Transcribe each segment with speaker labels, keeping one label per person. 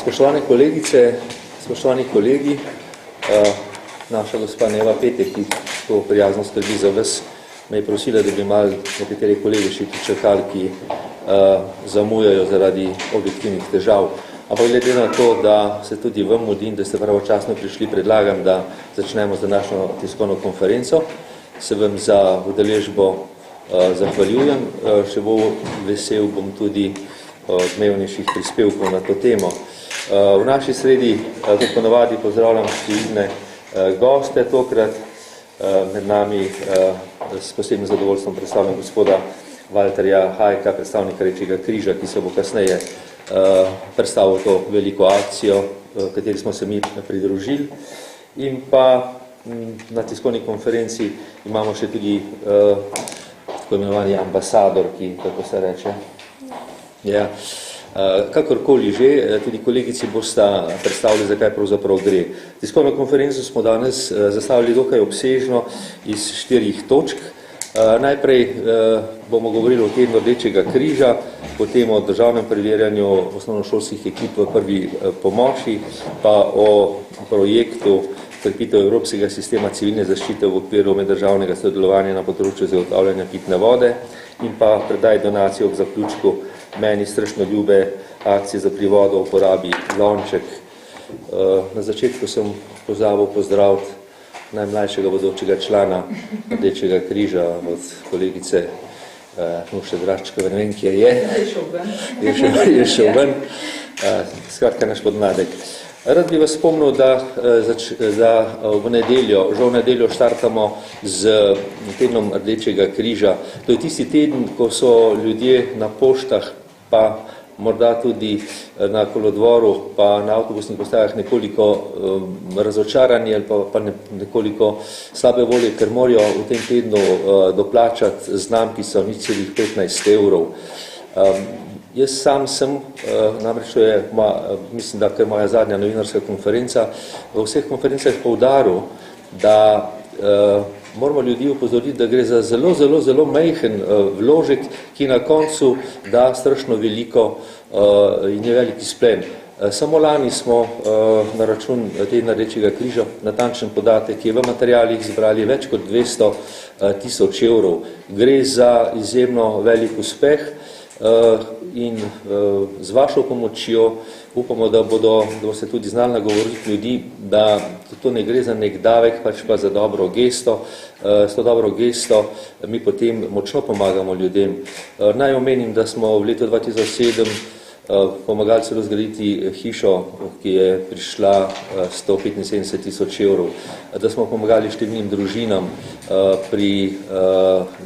Speaker 1: Spoštovane kolegice, spoštovani kolegi, naša gospa Neva Petek, ki to prijazno skrbi za vas, me je prosila, da bi malo nekateri kolegi še čakali, ki zamujajo zaradi objektivnih težav. Ampak glede na to, da se tudi vam mudim, da ste pravočasno prišli, predlagam, da začnemo z današnjo tiskovno konferenco. Se vam za udeležbo zahvaljujem. Še bolj vesel bom tudi odmevnejših prispevkov na to temo. V naši sredi, kot ponavadi, pozdravljam številne goste tokrat. Med nami s posebnim zadovoljstvom predstavljam gospoda Valterja Hajka, predstavnika Rdečega križa, ki se bo kasneje predstavil to veliko akcijo, kateri smo se mi pridružili. In pa na tiskovni konferenci imamo še tudi tako imenovani ambasador, ki, kako se reče, ja, kakorkoli že, tudi kolegici bosta predstavili, zakaj pravzaprav gre. Tiskovno konferenco smo danes zastavili dokaj obsežno iz 4 točk. Najprej bomo govorili o tednu Rdečega križa, potem o državnem preverjanju osnovnošolskih ekip v prvi pomoči, pa o projektu krepitev Evropskega sistema civilne zaščite v okviru meddržavnega sodelovanja na področju zagotavljanja pitne vode in pa predaj donacijo k zaključku meni strašno ljube akcije za privodo v uporabi Lonček. Na začetku sem pozabil pozdraviti najmlajšega bodočega člana Rdečega križa od kolegice Nuše Draščka, ne vem, kje je. Je šel ven. Skratka, naš podmladek. Rad bi vas spomnil, da v nedeljo, že v nedeljo štartamo z tednom Rdečega križa. To je tisti teden, ko so ljudje na poštah, pa morda tudi na kolodvoru, pa na avtobusnih postajah nekoliko razočarani ali pa nekoliko slabe volje, ker morajo v tem tednu doplačati znamki so 0,15 evrov. Jaz sam sem, namreč to je, mislim, da je moja zadnja novinarska konferenca, v vseh konferencah poudaril, da moramo ljudi upozoriti, da gre za zelo, zelo, zelo majhen vložek, ki na koncu da strašno veliko in je veliki splen. Samo lani smo na račun tedna Rdečega križa natančen podatek, ki je v materialih zbrali več kot 200.000 evrov. Gre za izjemno velik uspeh in z vašo pomočjo upamo, da boste tudi znali nagovoriti ljudi, da to ne gre za nek davek, pač pa za dobro gesto. S to dobro gesto mi potem močno pomagamo ljudem. Naj omenim, da smo v letu 2007 pomagali celo zgraditi hišo, ki je prišla 175.000 evrov, da smo pomagali številnim družinam pri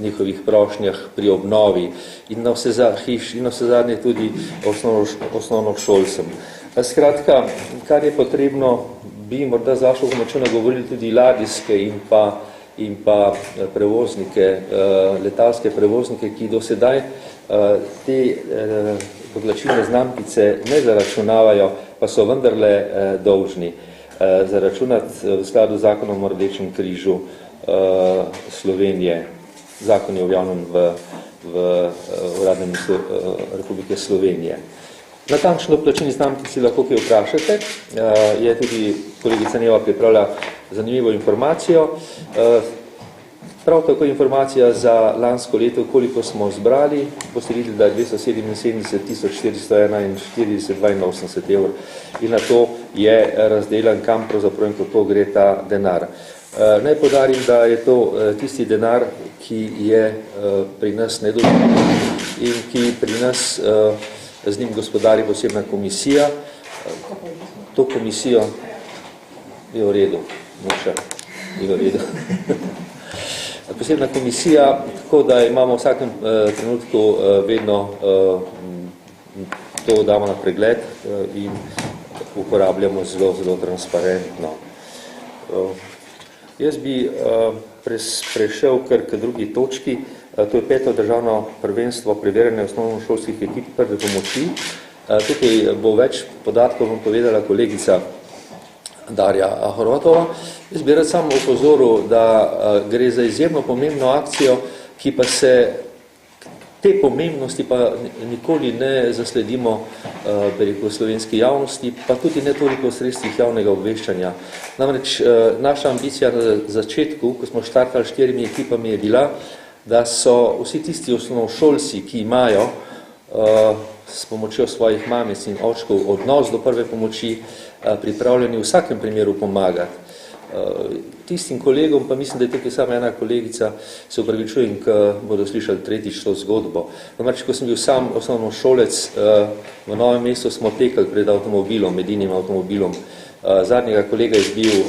Speaker 1: njihovih prošnjah, pri obnovi in na vse zadnje tudi osnovnošolcem. Skratka, kar je potrebno, bi morda z vašo pomočjo nagovorili tudi ladijske in pa prevoznike, letalske prevoznike, ki do sedaj te podlačilne znamkice ne zaračunavajo, pa so vendarle dolžni zaračunati v skladu z zakonom o Rdečem križu Slovenije. Zakon je objavljen v Uradnem listu Republike Slovenije. Natančno plačilni znamkici lahko kaj vprašate. Je tudi kolegica Neva pripravila zanimivo informacijo. Prav tako informacija za lansko leto, koliko smo zbrali, boste videli, da je 277.441,82 evrov in na to je razdeljen, kam pravzaprav in kako gre ta denar. Naj podarim, da je to tisti denar, ki je pri nas nedovoljen in ki pri nas z njim gospodari posebna komisija. To komisijo je v redu, Nuša, je v redu. Posebna komisija, tako da imamo v vsakem trenutku vedno to damo na pregled in uporabljamo zelo, zelo transparentno. Jaz bi prešel kar k drugi točki, to je 5. državno prvenstvo preverjanja osnovnošolskih ekip prve pomoči. Tukaj bo več podatkov vam povedala kolegica Darja Horvatova. Jaz bi rad samo upozoril, da gre za izjemno pomembno akcijo, ki pa se te pomembnosti pa nikoli ne zasledimo v slovenski javnosti, pa tudi ne toliko v sredstvih javnega obveščanja. Namreč naša ambicija na začetku, ko smo štartali 4 ekipami, je bila, da so vsi tisti osnovnošolci, ki imajo s pomočjo svojih mamic in očkov odnos do prve pomoči, pripravljeni v vsakem primeru pomagati. Tistim kolegom, pa mislim, da je tukaj samo ena kolegica, se upravičujem, ko bodo slišali tretjič to zgodbo. Namreč, ko sem bil sam osnovnošolec, v Novem mestu smo tekali pred avtomobilom, edinim avtomobilom. Zadnjega kolega je bil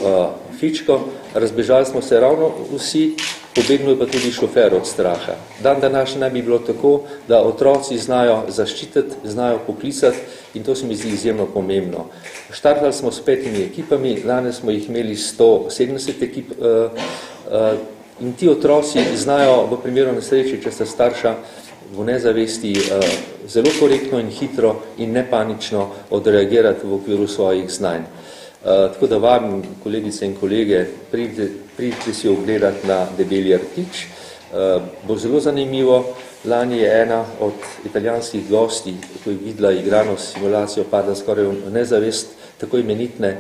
Speaker 1: fičko, razbežali smo se ravno vsi, pobegnil pa tudi šofer od straha. Dan današnji naj bi bilo tako, da otroci znajo zaščititi, znajo poklicati in to se mi zdi izjemno pomembno. Štartali smo s 5 ekipami, danes smo jih imeli 170 ekip in ti otroci znajo v primeru nesreči, če sta starša v nezavesti, zelo korektno in hitro in nepanično odreagirati v okviru svojih znanj. Tako da vabim kolegice in kolege, pridite si ogledati na Debeli rtič. Bo zelo zanimivo. Lani je ena od italijanskih gosti, ko je videla igrano simulacijo, padla skoraj v nezavest, tako imenitne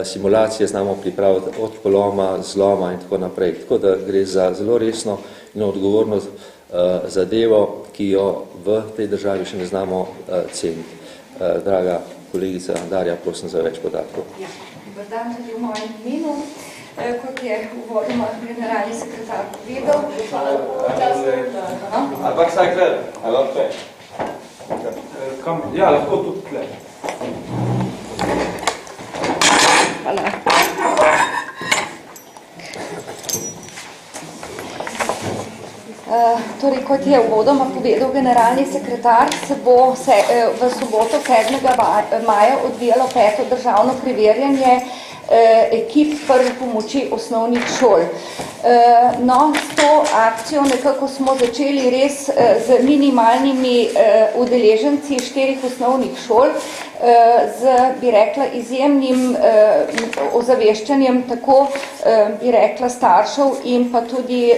Speaker 1: simulacije znamo pripraviti od poloma, zloma in tako naprej. Tako da gre za zelo resno in odgovorno zadevo, ki jo v tej državi še ne znamo ceniti. Draga kolegica Darja, prosim za več podatkov.
Speaker 2: Dobar dan tudi v mojem imenu. Kot je uvodoma generalni sekretar povedal.
Speaker 3: Ampak saj gled, ali lahko? Ja, lahko tudi tle.
Speaker 2: Hvala. Torej, kot je uvodoma povedal generalni sekretar, se bo v soboto 7. maja odvijalo 5. državno preverjanje ekip prve pomoči osnovnih šol. No, s to akcijo nekako smo začeli res z minimalnimi udeleženci 4 osnovnih šol, z, bi rekla, izjemnim ozaveščanjem tako, bi rekla, staršev in pa tudi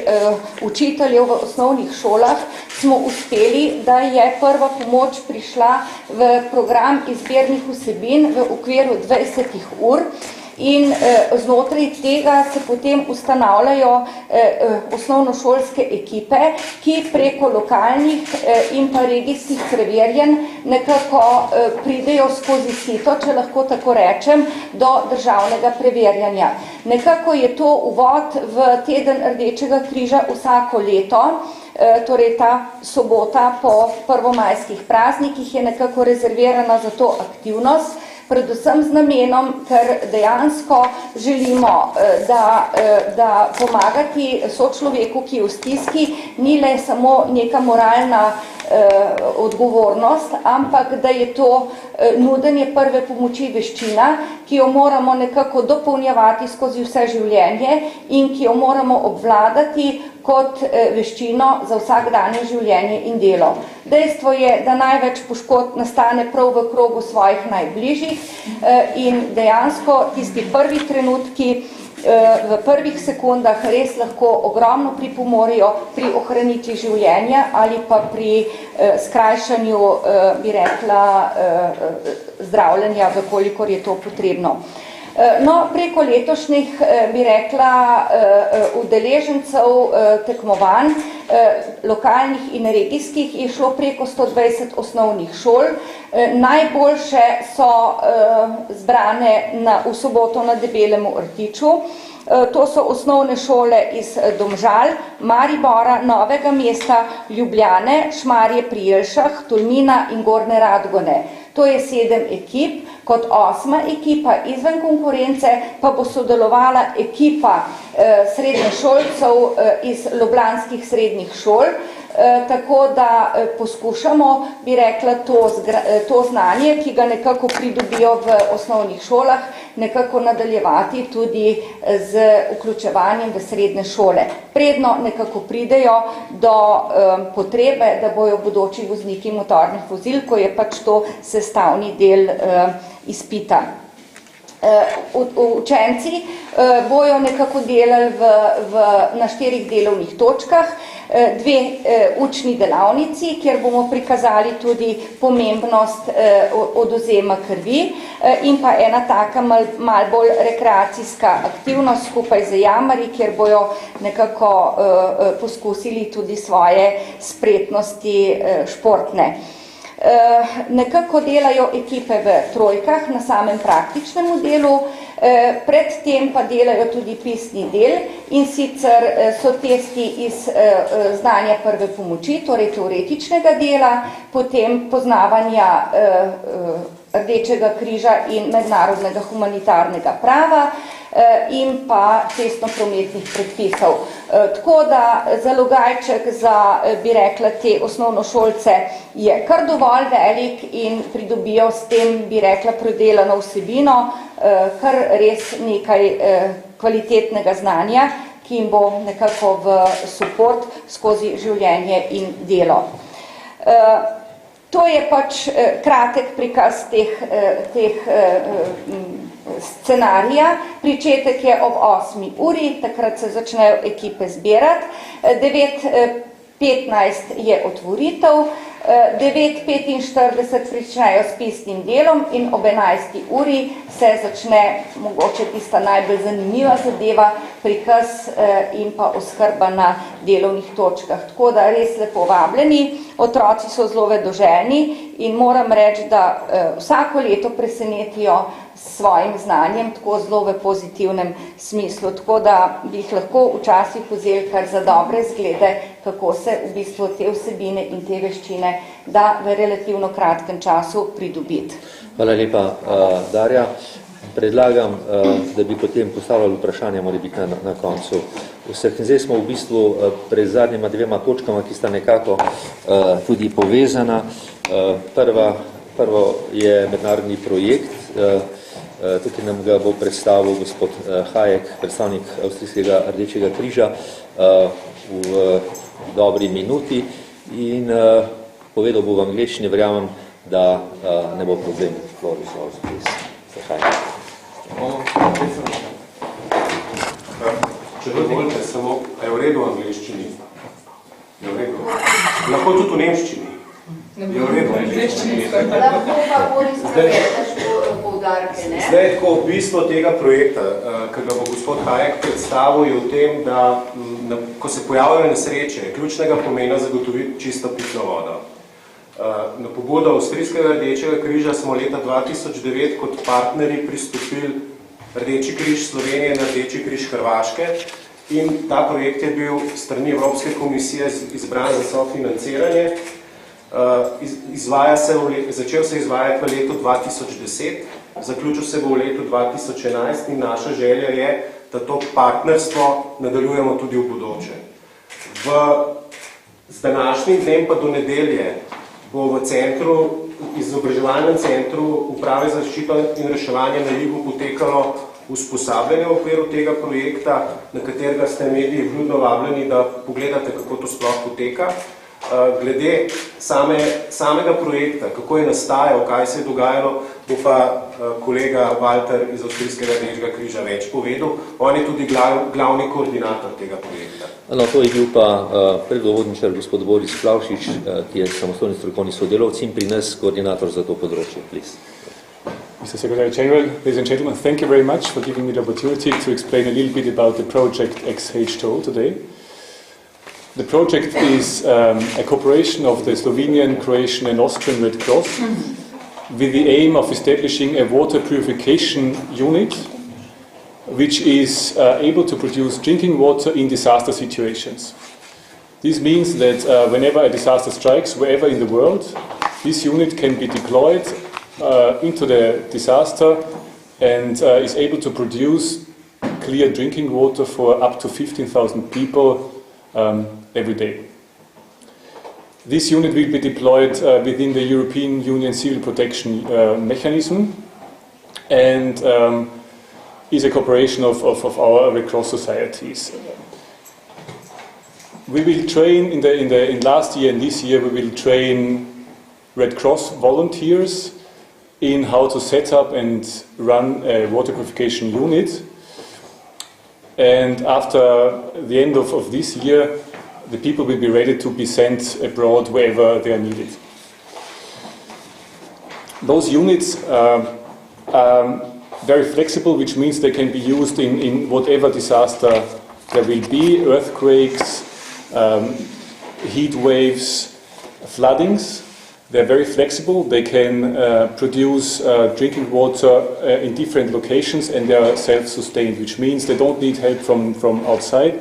Speaker 2: učiteljev v osnovnih šolah, smo uspeli, da je prva pomoč prišla v program izbirnih vsebin v okviru 20 ur. In znotraj tega se potem ustanavljajo osnovnošolske ekipe, ki preko lokalnih in pa regijskih preverjanj nekako pridejo skozi sito, če lahko tako rečem, do državnega preverjanja. Nekako je to uvod v teden Rdečega križa vsako leto, torej ta sobota po prvomajskih praznikih je nekako rezervirana za to aktivnost, predvsem z namenom, ker dejansko želimo, da pomagati sočloveku, ki je v stiski, ni le samo neka moralna odgovornost, ampak da je to nudenje prve pomoči veščina, ki jo moramo nekako dopolnjevati skozi vse življenje in ki jo moramo obvladati kot veščino za vsakdanje življenje in delo. Dejstvo je, da največ poškodb nastane prav v krogu svojih najbližjih in dejansko tisti prvi trenutki v prvih sekundah res lahko ogromno pripomorijo pri ohranitvi življenja ali pa pri skrajšanju, bi rekla, zdravljenja, vkolikor je to potrebno. No, preko letošnjih, bi rekla, udeležencev tekmovanj, lokalnih in regijskih, je šlo preko 120 osnovnih šol. Najboljše so zbrane v soboto na Debelem rtiču. To so osnovne šole iz Domžal, Maribora, Novega mesta, Ljubljane, Šmarje pri Jelšah, Tolmina in Gornje Radgone. To je 7 ekip. Kot 8. ekipa izven konkurence pa bo sodelovala ekipa srednješolcev iz ljubljanskih srednjih šol, tako da poskušamo, bi rekla, to znanje, ki ga nekako pridobijo v osnovnih šolah, nekako nadaljevati tudi z vključevanjem v srednje šole. Predno nekako pridejo do potrebe, da bojo bodoči vozniki motornih vozil, ko je pač to sestavni del izpita. Učenci bojo nekako delali na 4 delovnih točkah, 2 učni delavnici, kjer bomo prikazali tudi pomembnost odvzema krvi in pa ena taka malo bolj rekreacijska aktivnost skupaj z jamarji, kjer bojo nekako poskusili tudi svoje spretnosti športne. Nekako delajo ekipe v trojkah na samem praktičnem delu, predtem pa delajo tudi pisni del in sicer so testi iz znanja prve pomoči, torej teoretičnega dela, potem poznavanja Rdečega križa in mednarodnega humanitarnega prava in pa cestno-prometnih predpisov. Tako da zalogajček za, bi rekla, te osnovnošolce je kar dovolj velik in pridobijo s tem, bi rekla, predelano vsebino, kar res nekaj kvalitetnega znanja, ki jim bo nekako v suport skozi življenje in delo. To je pač kratek prikaz teh scenarija. Pričetek je ob 8. uri, takrat se začnejo ekipe zbirati. 9:15 je otvoritev, 9:45 pričnejo s pisnim delom in ob 11. uri se začne mogoče tista najbolj zanimiva zadeva, prikaz in pa oskrba na delovnih točkah. Tako da res lepo vabljeni, otroci so zelo vedoželjni in moram reči, da vsako leto presenetijo s svojim znanjem, tako zelo v pozitivnem smislu. Tako da bi jih lahko včasih vzeli kar za dobre zglede, kako se v bistvu te vsebine in te veščine da v relativno kratkem času pridobiti.
Speaker 1: Hvala lepa, Darja. Predlagam, da bi potem postavljali vprašanje, mora biti na koncu vseh. In zdaj smo v bistvu pred zadnjima 2 točkama, ki sta nekako tudi povezana. Prvo je mednarodni projekt, tukaj nam ga bo predstavil gospod Hajek, predstavnik Avstrijskega Rdečega križa v dobri minuti in povedal bo v angleščini, verjamem, da ne bo problem.
Speaker 4: Če dovolite samo, je v redu v angleščini? Je v redu. Lahko tudi v nemščini. Je v redu v angleščini.
Speaker 2: Lahko pa Boris prevedaš poudarke, ne?
Speaker 4: Zdaj, tako v bistvu tega projekta, ki ga bo gospod Hajek predstavil, je v tem, da ko se pojavljajo nesreče, je ključnega pomena zagotoviti čisto pitno vodo. Na pobudo Avstrijskega Rdečega križa smo leta 2009 kot partnerji pristopili Rdeči križ Slovenije na Rdeči križ Hrvaške in ta projekt je bil strani Evropske komisije izbran za sofinanciranje. Začel se izvajati v letu 2010, zaključil se bo v letu 2011 in naša želja je, da to partnerstvo nadaljujemo tudi v bodoče. Z današnjim dnem pa do nedelje bo v izobraževalnem centru Uprave za zaščito in reševanje na Igu potekalo usposabljanje v okviru tega projekta, na katerega ste mediji vljudno vabljeni, da pogledate, kako to sploh poteka. Glede samega projekta, kako je nastajal, kaj se je dogajalo, bo pa kolega Walter iz Avstrijskega Rdečega križa več povedal. On je tudi glavni koordinator tega projekta.
Speaker 1: No, to je bil pa predvodničar gospod Boris Plavšič, ki je samostojni strokovni sodelavec in pri nas koordinator za to področje. Please.
Speaker 5: Mr. Secretary General, ladies and gentlemen, thank you very much for giving me the opportunity to explain a little bit about the project XH2O today. The project is a cooperation of the Slovenian, Croatian and Austrian Red Cross with the aim of establishing a water purification unit which is able to produce drinking water in disaster situations. This means that whenever a disaster strikes, wherever in the world, this unit can be deployed into the disaster and is able to produce clear drinking water for up to 15,000 people every day. This unit will be deployed within the European Union Civil Protection Mechanism and is a cooperation of our Red Cross societies. We will train in last year and this year we will train Red Cross volunteers in how to set up and run a water purification unit. And after the end of this year, the people will be ready to be sent abroad wherever they are needed. Those units are very flexible, which means they can be used in whatever disaster there will be, earthquakes, heat waves, floodings. They're very flexible. They can produce drinking water in different locations, and they are self-sustained, which means they don't need help from outside.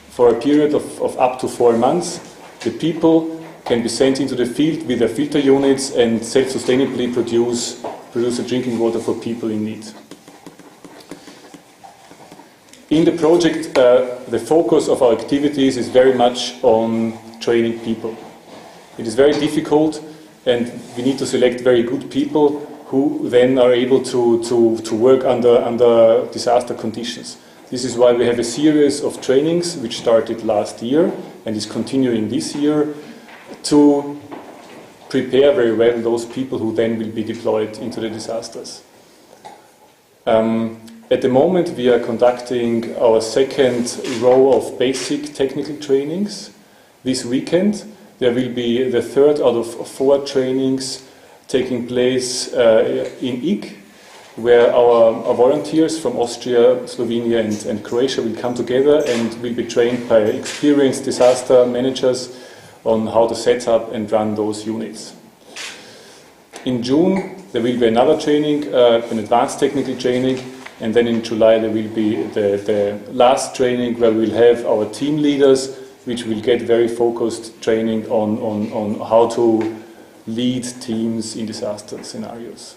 Speaker 5: For a period of up to 4 months, the people can be sent into the field with their filter units and self-sustainably produce the drinking water for people in need. In the project, the focus of our activities is very much on training people. It is very difficult, and we need to select very good people who then are able to work under disaster conditions. This is why we have a series of trainings which started last year and is continuing this year to prepare very well those people who then will be deployed into the disasters. At the moment, we are conducting our second row of basic technical trainings this weekend. There will be the third out of 4 trainings taking place in Ig, where our volunteers from Austria, Slovenia and Croatia will come together and will be trained by experienced disaster managers on how to set up and run those units. In June, there will be another training, an advanced technical training, and then in July there will be the last training where we'll have our team leaders, which will get very focused training on how to lead teams in disaster scenarios.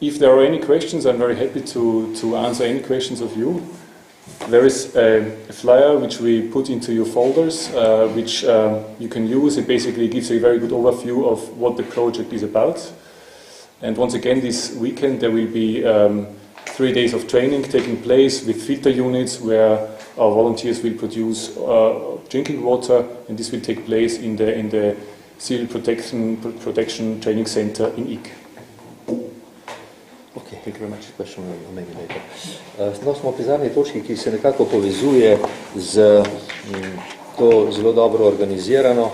Speaker 5: If there are any questions, I'm very happy to answer any questions of you. There is a flyer which we put into your folders, which you can use. It basically gives a very good overview of what the project is about. And once again, this weekend there will be 3 days of training taking place with filter units where our volunteers will produce drinking water, and this will take place in the Civil Protection Training Center in Ig.
Speaker 1: Okay, thank you very much. Question maybe later. No, smo pri zadnji točki, ki se nekako povezuje z to zelo dobro organizirano.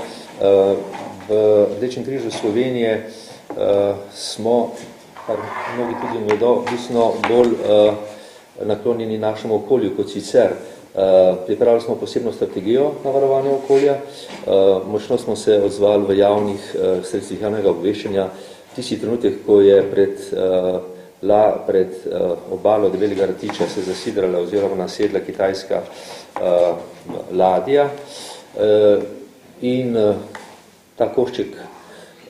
Speaker 1: V Rdečem križu Slovenije smo, kar mnogi tudi vedo, bistveno bolj naklonjeni našemu okolju kot sicer. Pripravili smo posebno strategijo na varovanje okolja. Močno smo se odzvali v javnih sredstvih javnega obveščanja. Tisti trenutek, ko je pred obalo Debelega rtiča se zasidrala oziroma nasedla kitajska ladja in ta košček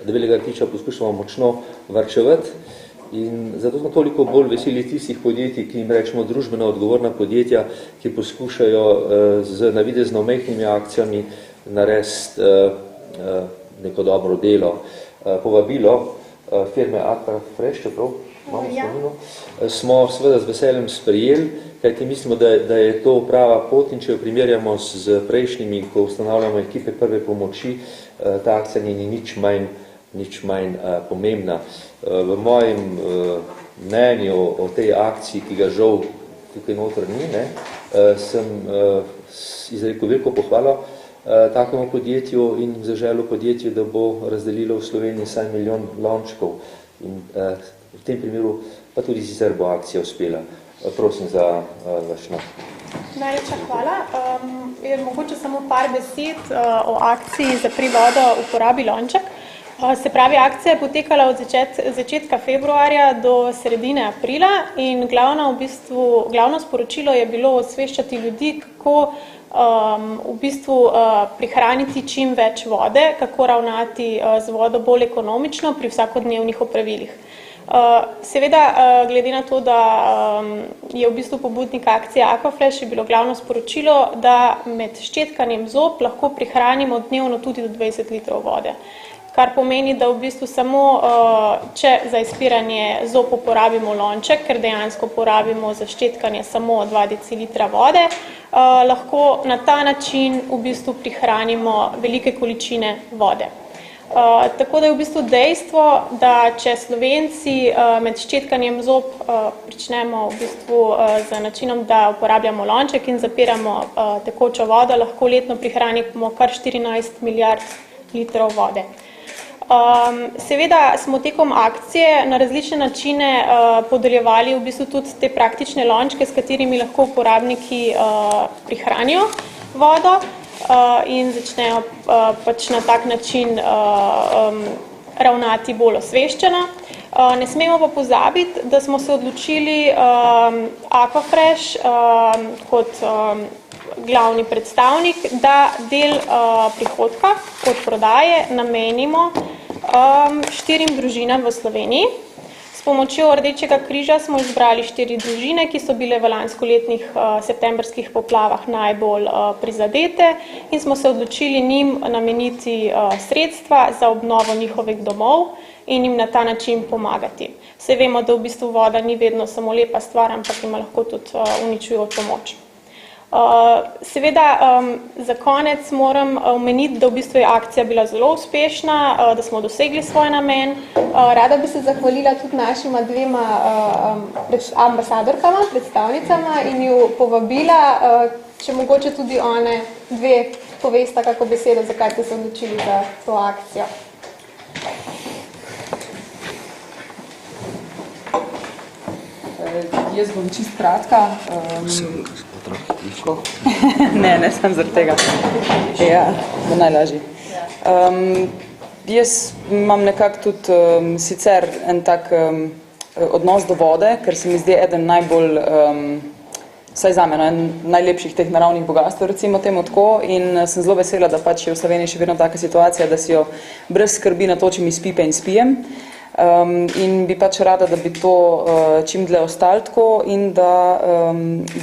Speaker 1: Debelega rtiča poskušamo močno varčevati. In zato smo toliko bolj veseli tistih podjetij, ki jim rečemo družbeno odgovorna podjetja, ki poskušajo z navidezno majhnimi akcijami narediti neko dobro delo. Povabilo firme Aqua Fresh, čeprav imamo spomino, smo seveda z veseljem sprejeli, kajti mislimo, da je to prava pot, in če jo primerjamo z prejšnjimi, ko ustanavljamo ekipe prve pomoči, ta akcija ni nič manj pomembna. V mojem mnenju o tej akciji, ki ga žal tukaj noter ni, sem izrekel veliko pohvalo takemu podjetju in zaželil podjetju, da bo razdelilo v Sloveniji vsaj 1 milijon lončkov. In v tem primeru pa tudi sicer bo akcija uspela. Prosim za vaš nakup.
Speaker 6: Najlepša hvala. Mogoče samo par besed o akciji Zapri vodo, uporabi lonček. Se pravi, akcija je potekala od začetka februarja do sredine aprila in glavno sporočilo je bilo osveščati ljudi, kako prihraniti čim več vode, kako ravnati z vodo bolj ekonomično pri vsakodnevnih opravilih. Seveda, glede na to, da je v bistvu pobudnik akcije Aquafresh, je bilo glavno sporočilo, da med ščetkanjem zob lahko prihranimo dnevno tudi do 20 litrov vode. Kar pomeni, da v bistvu samo, če za izpiranje zob uporabimo lonček, ker dejansko porabimo za ščetkanje samo 2 decilitra vode, lahko na ta način v bistvu prihranimo velike količine vode. Tako da je v bistvu dejstvo, da če Slovenci med ščetkanjem zob pričnemo v bistvu z načinom, da uporabljamo lonček in zapiramo tekočo vodo, lahko letno prihranimo kar 14 milijard litrov vode. Seveda smo tekom akcije na različne načine podeljevali v bistvu tudi te praktične lončke, s katerimi lahko uporabniki prihranijo vodo in začnejo pač na tak način ravnati bolj osveščeno. Ne smemo pa pozabiti, da smo se odločili Aquafresh kot glavni predstavnik, da del prihodka od prodaje namenimo 4 družinam v Sloveniji. S pomočjo Rdečega križa smo izbrali 4 družine, ki so bile v lanskoletnih septembrskih poplavah najbolj prizadete in smo se odločili njim nameniti sredstva za obnovo njihovih domov in jim na ta način pomagati. Vse vemo, da v bistvu voda ni vedno samo lepa stvar, ampak ima lahko tudi uničujočo moč. Seveda, za konec moram omeniti, da v bistvu je akcija bila zelo uspešna, da smo dosegli svoj namen. Rada bi se zahvalila tudi našima 2 ambasadorkama, predstavnicama in ju povabila, če mogoče tudi one 2 povesta kako besedo, zakaj ste se odločili za to akcijo.
Speaker 7: Jaz bom čist kratka. Ne, sem zaradi tega. Ja, bo najlažji. Jaz imam nekako tudi sicer en tak odnos do vode, ker se mi zdi eden najbolj, vsaj zame, en najlepših teh naravnih bogatstv, recimo temu tako, in sem zelo vesela, da pač je v Sloveniji še vedno taka situacija, da si jo brez skrbi natočim iz pipe in spijem. In bi pač rada, da bi to čim dlje ostalo tako in da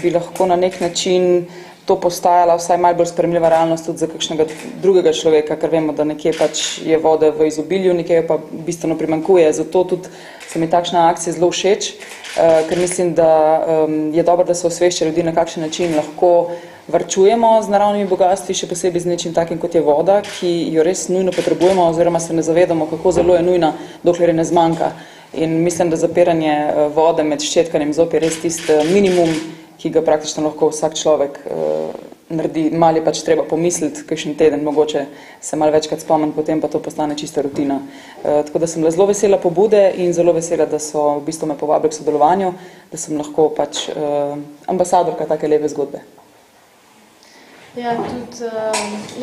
Speaker 7: bi lahko na nek način to postajala vsaj malo bolj sprejemljiva realnost tudi za kakšnega drugega človeka, ker vemo, da nekje pač je vode v izobilju, nekje pa bistveno primanjkuje. Zato tudi se mi takšna akcija zelo všeč, ker mislim, da je dobro, da se osvešča ljudi, na kakšen način lahko varčujemo z naravnimi bogatstvi, še posebej z nečim takim, kot je voda, ki jo res nujno potrebujemo oziroma se ne zavedamo, kako zelo je nujna, dokler je ne zmanjka. In mislim, da zapiranje vode med ščetkanjem zob je res tisti minimum, ki ga praktično lahko vsak človek naredi. Malo je pač treba pomisliti, kakšen teden, mogoče se malo večkrat spomnim, potem pa to postane čista rutina. Tako da sem bila zelo vesela pobude in zelo vesela, da so v bistvu me povabili k sodelovanju, da sem lahko pač ambasadorka take lepe zgodbe.
Speaker 8: Ja, tudi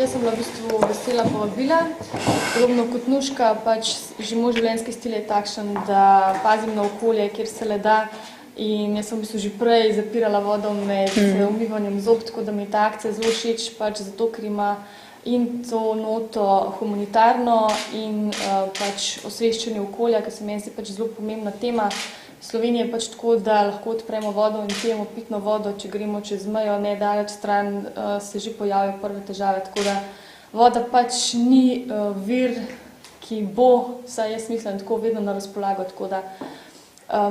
Speaker 8: jaz sem bila v bistvu vesela povabila. Podobno kot Nuška, pač že moj življenjski stil je takšen, da pazim na okolje, kjer se le da. In jaz sem v bistvu že prej zapirala vodo med umivanjem zob, tako da mi je ta akcija zelo všeč, pač zato, ker ima in to noto humanitarno in pač osveščanje okolja, ker se meni zdi pač zelo pomembna tema. V Sloveniji je pač tako, da lahko odpremo vodo in pijemo pitno vodo, če gremo čez mejo, ne daleč stran, se že pojavijo prve težave, tako da voda pač ni vir, ki bo, saj jaz mislim, tako vedno na razpolago, tako da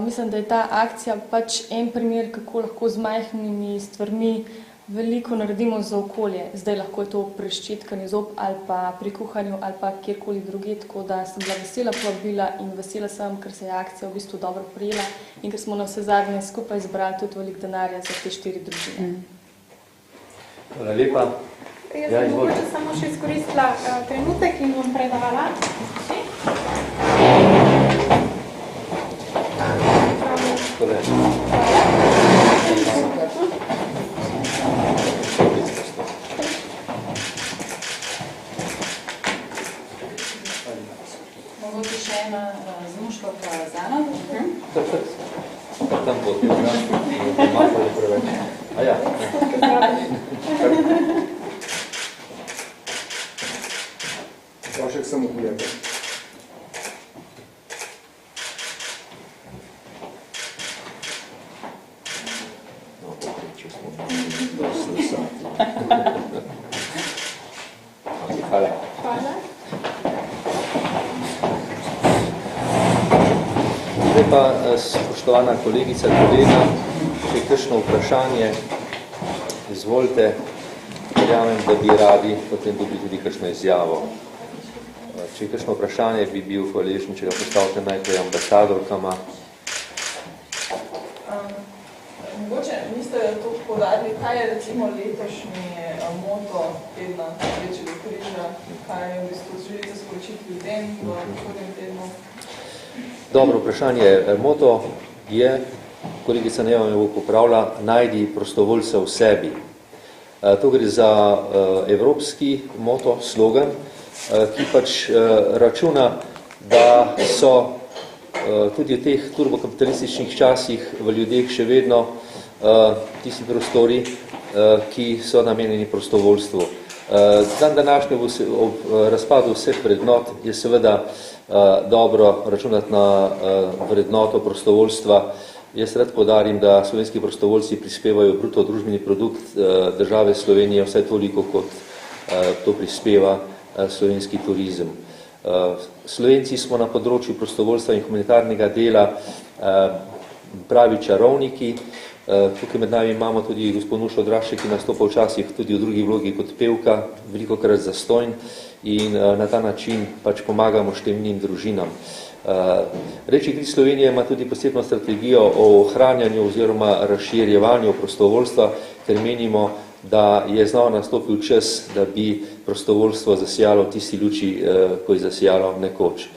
Speaker 8: mislim, da je ta akcija pač en primer, kako lahko z majhnimi stvarmi veliko naredimo za okolje. Zdaj lahko je to pri ščetkanju zob ali pa pri kuhanju ali pa kjerkoli druge, tako da sem bila vesela povabila in vesela sem, ker se je akcija v bistvu dobro prijela in ker smo na vse zadnje skupaj zbrali tudi veliko denarja za te 4 družine.
Speaker 1: Hvala lepa.
Speaker 6: Jaz sem mogoče samo še izkoristila trenutek in bom predavala.
Speaker 7: Mogoče še ena zmuška pa Zana.
Speaker 1: Tam poti, malo je preveč. A ja.
Speaker 4: Vašek samo hujete.
Speaker 1: Hvala.
Speaker 6: Hvala.
Speaker 1: Zdaj pa, spoštovana kolegica, kolega, še kakšno vprašanje, izvolite, verjamem, da bi radi potem dobili tudi kakšno izjavo, Če je kakšno vprašanje, bi bil hvaležen, če ga postavite najprej ambasadorkama.
Speaker 9: Mogoče niste to podarili, kaj je recimo letošnji moto tedna Rdečega križa, kaj v bistvu želite sporočiti ljudem v prihodnjem tednu?
Speaker 1: Dobro vprašanje. Moto je, kolegica Neva me bo popravila, najdi prostovoljca v sebi. To gre za evropski moto, slogan, ki pač računa, da so tudi v teh turbokapitalističnih časih v ljudeh še vedno tisti prostori, ki so namenjeni prostovoljstvu. Dan današnji ob razpadu vseh vrednot je seveda dobro računati na vrednoto prostovoljstva. Jaz rad podarim, da slovenski prostovoljci prispevajo bruto družbeni produkt države Slovenije vsaj toliko, kot to prispeva slovenski turizem. Slovenci smo na področju prostovoljstva in humanitarnega dela pravi čarovniki. Tukaj med nami imamo tudi gospod Nušo Drašče, ki nastopa včasih tudi v drugi vlogi kot pevka, velikokrat zastojn in na ta način pač pomagamo številnim družinam. Rdeči križ Slovenije ima tudi posebno strategijo o ohranjanju oziroma razširjevanju prostovoljstva, ker menimo, da je znova nastopil čas, da bi prostovoljstvo zasijalo tisti luči, ko je zasijalo nekoč.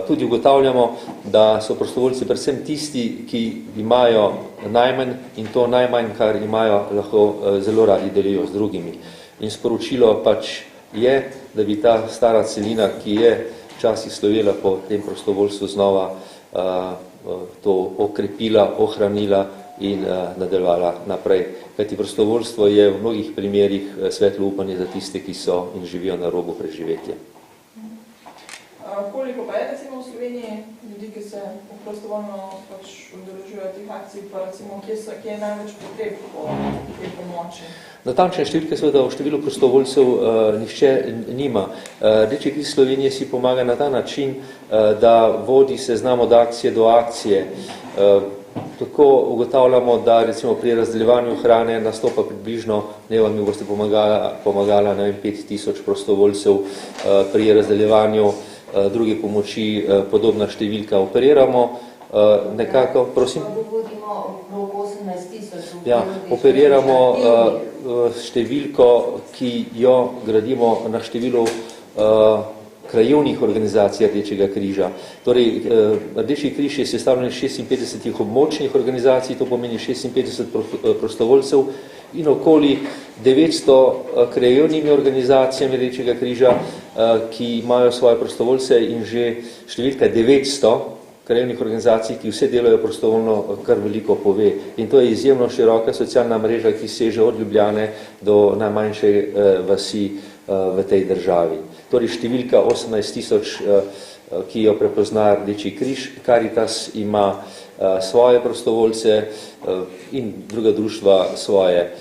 Speaker 1: Tudi ugotavljamo, da so prostovoljci predvsem tisti, ki imajo najmanj in to najmanj, kar imajo, lahko zelo radi delijo z drugimi. In sporočilo pač je, da bi ta stara celina, ki je včasih slovela po tem prostovoljstvu, znova to okrepila, ohranila in nadaljevala naprej. Kajti prostovoljstvo je v mnogih primerih svetlo upanje za tiste, ki so in živijo na robu preživetja.
Speaker 9: Koliko pa je recimo v Sloveniji ljudi, ki se prostovoljno pač udeležujejo teh akcij, pa recimo kje je največ potreb po tej pomoči?
Speaker 1: Natančne številke seveda v številu prostovoljcev nihče nima. Rdeči križ Slovenije si pomaga na ta način, da vodi seznam od akcije do akcije. Tako ugotavljamo, da recimo pri razdeljevanju hrane nastopa približno, Neva mi boste pomagala 5000 prostovoljcev, pri razdeljevanju druge pomoči podobna številka operiramo. Nekako, prosim?
Speaker 10: Govorimo o 18 000.
Speaker 1: Ja, operiramo številko, ki jo gradimo na številu krajevnih organizacij Rdečega križa. Torej, Rdeči križ je sestavljen 56 območnih organizacij, to pomeni 56 prostovoljcev in okoli 900 krajevnimi organizacijami Rdečega križa, ki imajo svoje prostovoljce in že številka 900 krajevnih organizacij, ki vse delajo prostovoljno, kar veliko pove. In to je izjemno široka socialna mreža, ki seže od Ljubljane do najmanjše vasi v tej državi. Torej številka 18 000, ki jo prepozna Rdeči križ, Karitas ima svoje prostovoljce in druga društva svoje.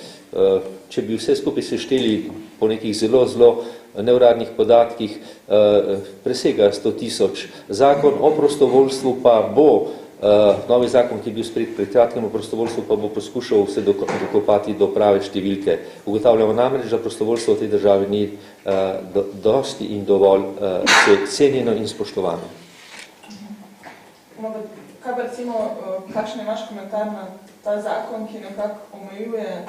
Speaker 1: Če bi vse skupaj sešteli po nekih zelo neuradnih podatkih, presega 100 000. Zakon o prostovoljstvu pa bo, novi zakon, ki je bil sprejet pred kratkim o prostovoljstvu, pa bo poskušal se dokopati do prave številke. Ugotavljamo namreč, da prostovoljstvo v tej državi ni dosti in dovolj cenjeno in spoštovano.
Speaker 9: Kaj pa recimo, kakšen je vaš komentar na ta zakon, ki nekako omejuje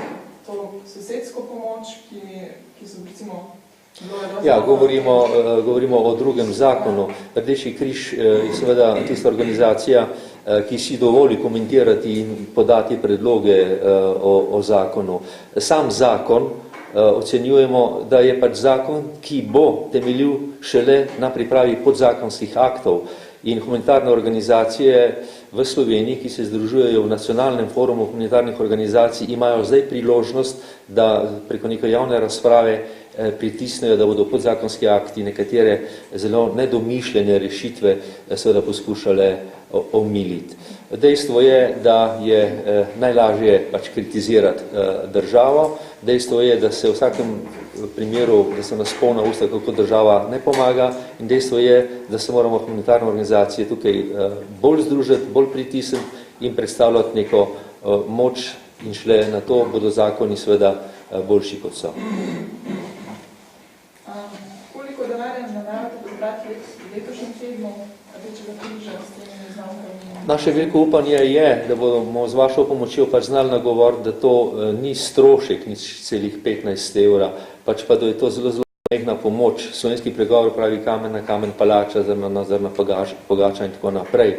Speaker 9: to sosedsko pomoč, ki so recimo...
Speaker 1: Ja, govorimo o drugem zakonu. Rdeči križ je seveda tista organizacija, ki si dovoli komentirati in podati predloge o zakonu. Sam zakon ocenjujemo, da je pač zakon, ki bo temeljil šele na pripravi podzakonskih aktov. In humanitarne organizacije v Sloveniji, ki se združujejo v nacionalnem forumu humanitarnih organizacij, imajo zdaj priložnost, da preko neke javne razprave pritisnejo, da bodo podzakonski akti nekatere zelo nedomišljene rešitve seveda poskušale omiliti. Dejstvo je, da je najlažje pač kritizirati državo. Dejstvo je, da se v vsakem primeru, da se nas polna usta, kako država ne pomaga, in dejstvo je, da se moramo humanitarne organizacije tukaj bolj združiti, bolj pritisniti in predstavljati neko moč, in šle na to bodo zakoni seveda boljši kot so.
Speaker 9: Koliko denarja nameravate pobrati
Speaker 1: Naše veliko upanje je, da bomo z vašo pomočjo pač znali nagovoriti, da to ni strošek, ni celih 15 evra, pač pa da je to zelo majhna pomoč. Slovenski pregovor pravi kamen na kamen palača, zrna na zrna pogača in tako naprej.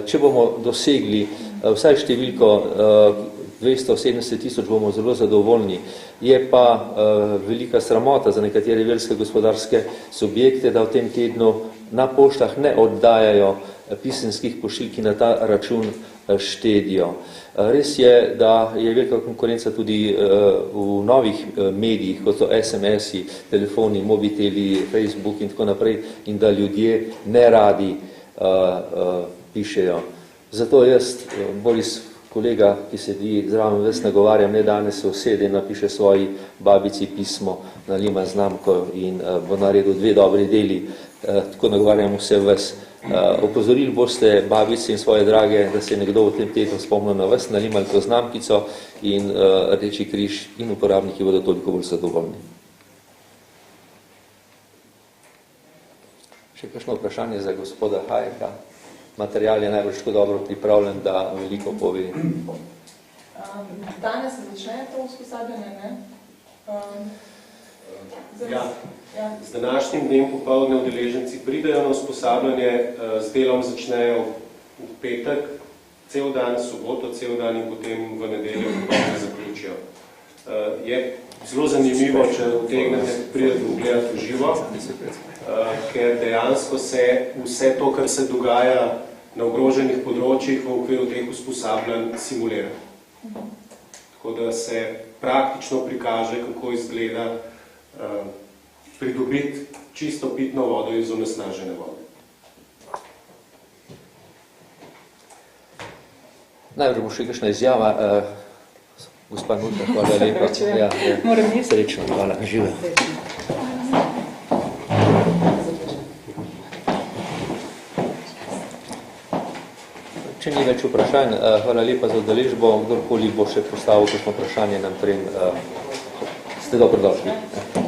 Speaker 1: Če bomo dosegli vsaj številko 270 000, bomo zelo zadovoljni. Je pa velika sramota za nekatere verske gospodarske subjekte, da v tem tednu na poštah ne oddajajo pisemskih pošiljk, ki na ta račun štedijo. Res je, da je velika konkurenca tudi v novih medijih, kot so SMS-i, telefoni, mobiteli, Facebook in tako naprej, in da ljudje ne radi pišejo. Zato jaz, Boris, kolega, ki sedi zraven vas, nagovarjam, ne danes se usede in napiše svoji babici pismo, nalima znamko in bo naredil 2 dobri deli. Tako nagovarjam vse vas. Opozorili boste babice in svoje drage, da se je nekdo v tem tednu spomnil na vas, nalimali to znamkico in Rdeči križ in uporabniki bodo toliko bolj zadovoljni. Še kakšno vprašanje za gospoda Hajeka? Material je najbolj dobro pripravljen, da veliko pove.
Speaker 9: Danes se začne to usposabljanje, ne?
Speaker 4: Z današnjim dnem popoldne udeleženci pridejo na usposabljanje, z delom začnejo v petek, cel dan, soboto, cel dan in potem v nedeljo popoldne zaključijo. Je zelo zanimivo, če utegnete priti gledati v živo, ker dejansko se vse to, kar se dogaja na ogroženih področjih v okviru teh usposabljanj, simulira. Tako da se praktično prikaže, kako izgleda pridobiti čisto pitno vodo iz onesnažene vode.
Speaker 1: Najprej bo še kakšna izjava. Gospa Nutra, hvala lepa. Srečno, hvala. Žive. Če ni več vprašanj, hvala lepa za udeležbo. Kdorkoli bo še postavil kakšno vprašanje nam trem, ste dobrodošli.